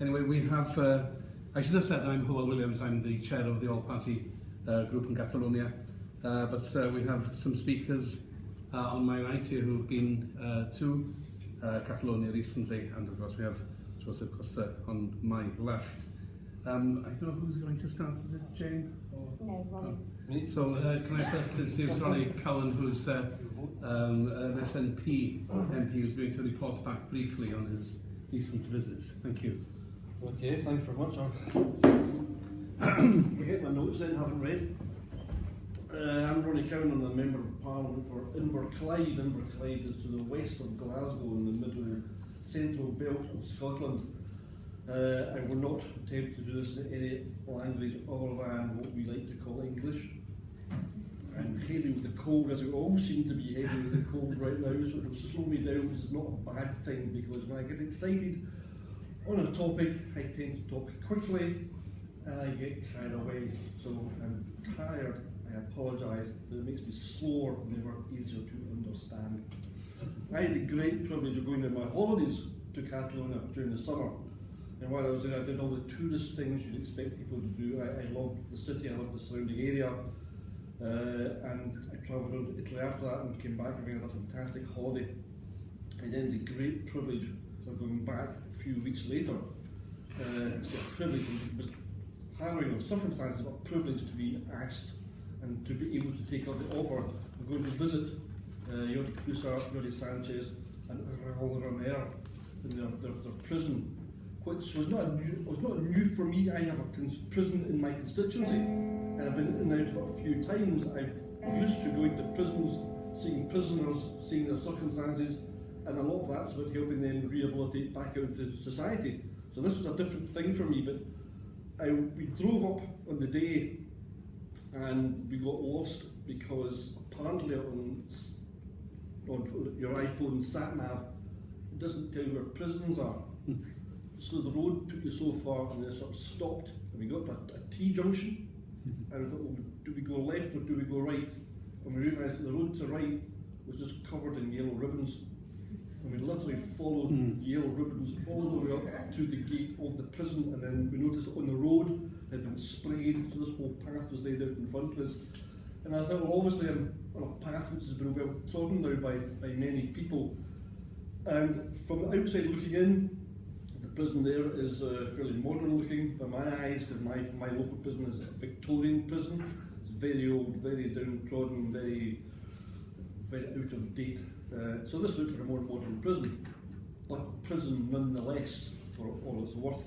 Anyway, we have, I should have said I'm Hywel Williams, I'm the chair of the all-party group in Catalonia, but we have some speakers on my right here who've been to Catalonia recently, and of course we have Joseph Costa on my left. I don't know who's going to start, is it Jane? Or? No, Ronnie. Oh. So can I first introduce Ronnie Cowan, who's an SNP MP who's going to report back briefly on his recent visits. Thank you. Okay, thanks very much. Forget my notes then, haven't read. I'm Ronnie Cowan, I'm the Member of Parliament for Inverclyde. Inverclyde is to the west of Glasgow in the middle central belt of Scotland. I will not attempt to do this in any language other than what we like to call English. I'm heavy with the cold, as we all seem to be heavy with the cold right now, so it'll slow me down, which is not a bad thing, because when I get excited on a topic, I tend to talk quickly and I get carried away. So I'm tired, I apologise, but it makes me slower and never easier to understand. I had the great privilege of going on my holidays to Catalonia during the summer. And while I was there, I did all the tourist things you'd expect people to do. I loved the city, I loved the surrounding area. And I travelled around to Italy after that and came back and had a fantastic holiday. And then the great privilege of going back a few weeks later. It's a privilege, it was harrowing of circumstances, but a privilege to be asked and to be able to take up the offer of going to visit E0D E0D Sanchez and Raul Romero in their prison, which was not new for me. I have a prison in my constituency, and I've been in and out for a few times. I'm used to going to prisons, seeing prisoners, seeing their circumstances, and a lot of that's about helping them rehabilitate back out into society. So this was a different thing for me, but we drove up on the day and we got lost because apparently on your iPhone sat-nav, it doesn't tell you where prisons are. So the road took you so far and then sort of stopped, and we got to a T-junction, and we thought, well, do we go left or do we go right? And we realised that the road to right was just covered in yellow ribbons, and we literally followed the yellow ribbons all the way up to the gate of the prison, and then we noticed that on the road it had been sprayed, so this whole path was laid out in front of us. And I thought, well, obviously I'm on a path which has been well trodden now by many people. And from the outside looking in, the prison there is fairly modern looking by my eyes, because my local prison is a Victorian prison. It's very old, very downtrodden, very out of date. So this looked like a more modern prison, but prison nonetheless for all it's worth.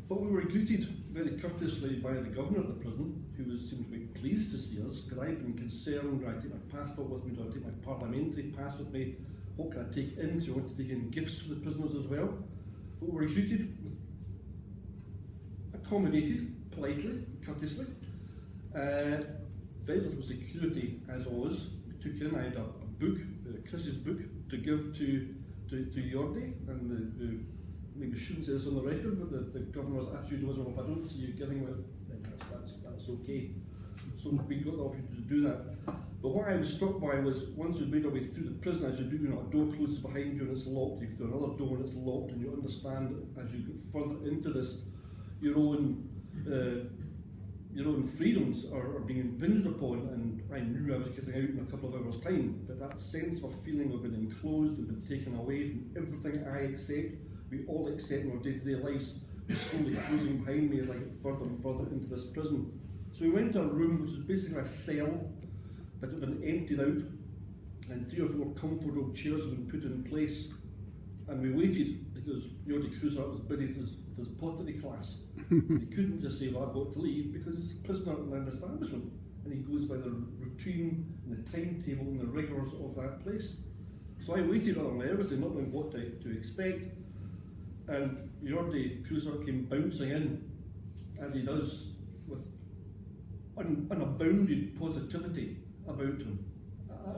But we were greeted very courteously by the governor of the prison, who seemed to be pleased to see us, because I'd been concerned, do I take my passport with me, do I take my parliamentary pass with me, what can I take in, because I want to take in gifts for the prisoners as well. But we were greeted, accommodated, politely, courteously, very little security as always. We took in, I had a book, Chris's book, to give to E0D, and maybe shouldn't say this on the record, but the governor's attitude was, well, if I don't see you giving it, then that's okay. So we got the opportunity to do that. But what I was struck by was, once we made our way through the prison, as you do, a door closes behind you and it's locked, you go to another door and it's locked, and you understand as you get further into this, your own freedoms are being impinged upon, and I knew I was getting out in a couple of hours' time, but that sense of feeling of being enclosed and being taken away from everything I accept, we all accept in our day-to-day lives, was slowly closing behind me as I get further and further into this prison. So we went to a room which was basically a cell that had been emptied out, and 3 or 4 comfortable chairs had been put in place, and we waited because E0D Cruiser was busy at his pottery class. He couldn't just say, well, I've got to leave, because he's a prisoner in an establishment, and he goes by the routine and the timetable and the rigours of that place. So I waited rather nervously, not knowing what to expect, and E0D Cruiser came bouncing in, as he does, with unbounded positivity about him.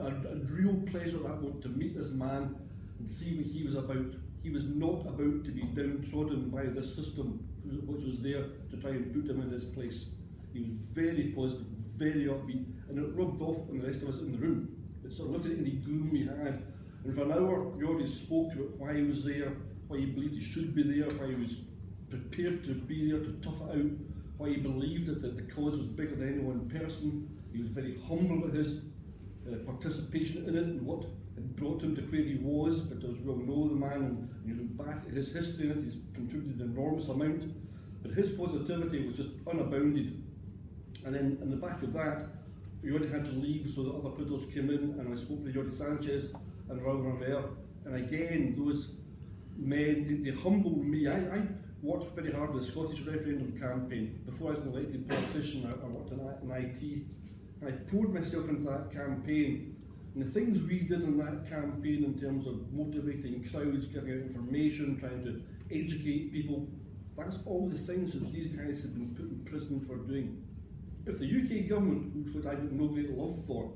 A real pleasure that one to meet this man and see what he was about. He was not about to be downtrodden by this system which was there to try and put him in this place. He was very positive, very upbeat, and it rubbed off on the rest of us in the room. It sort of lifted any gloom we had. And for an hour, E0D spoke about why he was there, why he believed he should be there, why he was prepared to be there to tough it out, why he believed that the cause was bigger than any one person. He was very humble about his participation in it and what had brought him to where he was, but as we all know the man, and you look back at his history in it, he's contributed an enormous amount, but his positivity was just unbounded. And then in the back of that, E0D had to leave so that other prisoners came in, and I spoke to E0D Sanchez and Raul Rivera, and again, those men, they humbled me. I worked very hard with the Scottish referendum campaign. Before I was an elected politician, I worked in IT, and I poured myself into that campaign. And the things we did in that campaign in terms of motivating crowds, giving out information, trying to educate people, that's all the things that these guys have been put in prison for doing. If the UK government, which I've got no great love for,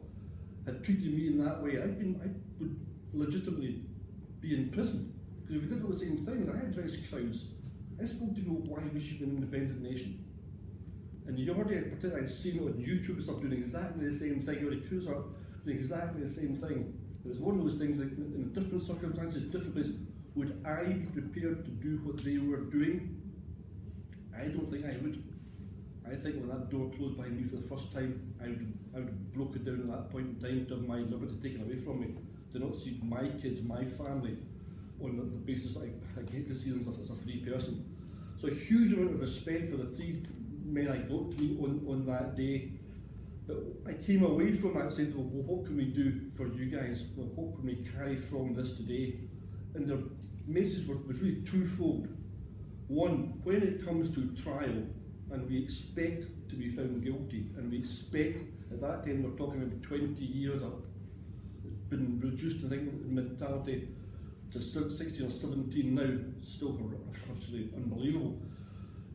had treated me in that way, I would legitimately be in prison. Because we did all the same things. I addressed crowds. I spoke to people why we should be an independent nation. And E0D, particularly, I'd seen it on YouTube and stuff doing exactly the same thing. E0D Cruz are doing exactly the same thing. It was one of those things that in different circumstances, different places, would I be prepared to do what they were doing? I don't think I would. I think when that door closed behind me for the first time, I would have broken down at that point in time to have my liberty taken away from me, to not see my kids, my family, on the basis that I get to see them as a free person. So a huge amount of respect for the three men I got to meet on that day. But I came away from that saying, well, what can we do for you guys? Well, what can we carry from this today? And their message was really twofold. One, when it comes to trial, and we expect to be found guilty, and we expect, at that time we're talking about 20 years up, it's been reduced, I think, in mentality to 16 or 17 now, still absolutely unbelievable.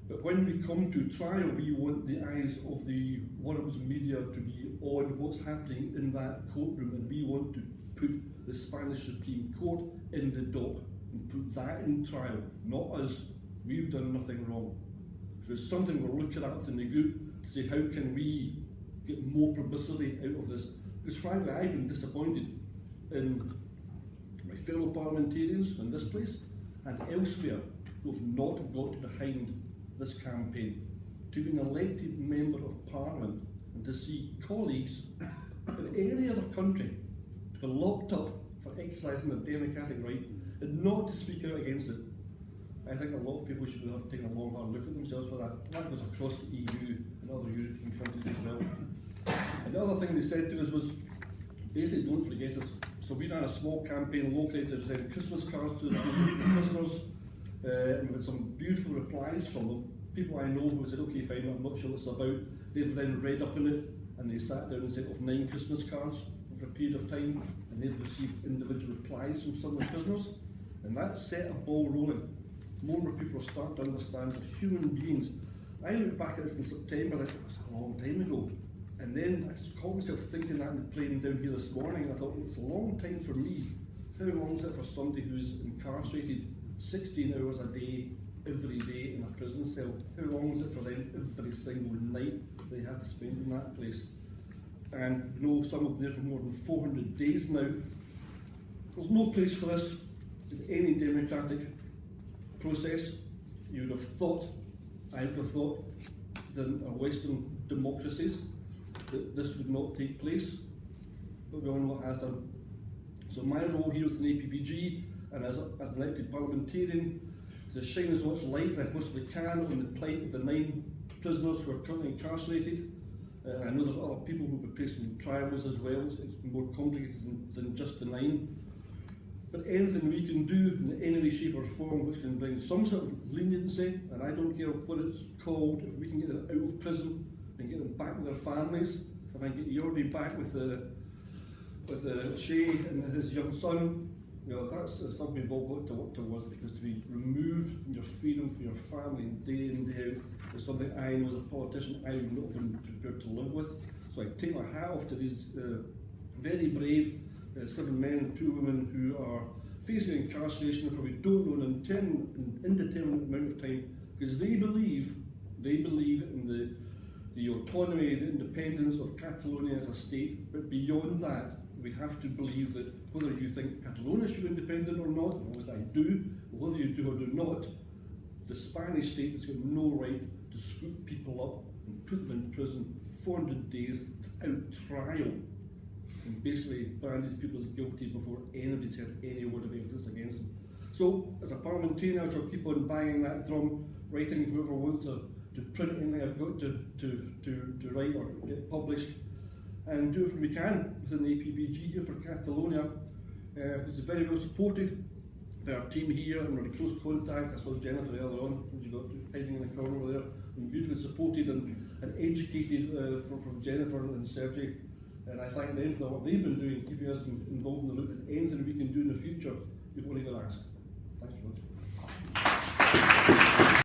But when we come to trial, we want the eyes of the world's media to be on what's happening in that courtroom, and we want to put the Spanish Supreme Court in the dock and put that in trial, not us. We've done nothing wrong. So it's something we're looking at within the group to say, how can we get more publicity out of this? Because frankly, I've been disappointed in my fellow parliamentarians in this place and elsewhere who have not got behind this campaign. To be an elected member of parliament and to see colleagues in any other country to be locked up for exercising their democratic right and not to speak out against it, I think a lot of people should have taken a long hard look at themselves for that. That goes across the EU and other European countries as well. And the other thing they said to us was, basically, don't forget us. So we ran a small campaign locally to send Christmas cards to the prisoners, and we had some beautiful replies from them. People I know who said, okay, fine, I'm not sure what it's about. They've then read up on it, and they sat down and sent off 9 Christmas cards over a period of time, and they've received individual replies from some of the prisoners, and that set a ball rolling. More and more people are starting to understand that human beings. I look back at this in September, it was a long time ago, and then I just caught myself thinking that in the plane down here this morning, and I thought, well, it's a long time for me. How long is it for somebody who's incarcerated 16 hours a day, every day in a prison cell? How long is it for them every single night they have to spend in that place? And you know, some of them there for more than 400 days now. There's no place for this in any democratic process. You would have thought, I would have thought, that in our Western democracies that this would not take place, but we all know it has done. So my role here with the APPG and as an elected parliamentarian is to shine as much light as I possibly can on the plight of the 9 prisoners who are currently incarcerated. I know there's other people who will be facing trials as well. It's more complicated than just the 9. But anything we can do in any way, shape or form which can bring some sort of leniency, and I don't care what it's called, if we can get them out of prison and get them back with their families, if I can get E0D back with Shay and his young son, you know, that's something we've all got to work towards, because to be removed from your freedom, from your family day in, day out, is something I know as a politician I would not have been prepared to live with. So I take my hat off to these very brave 7 men and 2 women who are facing incarceration for we don't know an indeterminate amount of time, because they believe in the autonomy, the independence of Catalonia as a state, but beyond that, we have to believe that whether you think Catalonia should be independent or not, or whether I do, or whether you do or do not, the Spanish state has got no right to scoop people up and put them in prison 400 days without trial, and basically brandish people as guilty before anybody's heard any word of evidence against them. So, as a parliamentarian, I shall keep on banging that drum, writing whoever wants to print anything I've got to write or get published, and do everything we can within the APBG here for Catalonia. It's very well supported by our team here, and we're in close contact. I saw Jennifer earlier on, when she got hiding in the corner over there, and beautifully supported and educated from Jennifer and Sergey. And I thank them for what they've been doing, keeping us involved in the loop, and anything we can do in the future, we've only got to ask. Thanks very much.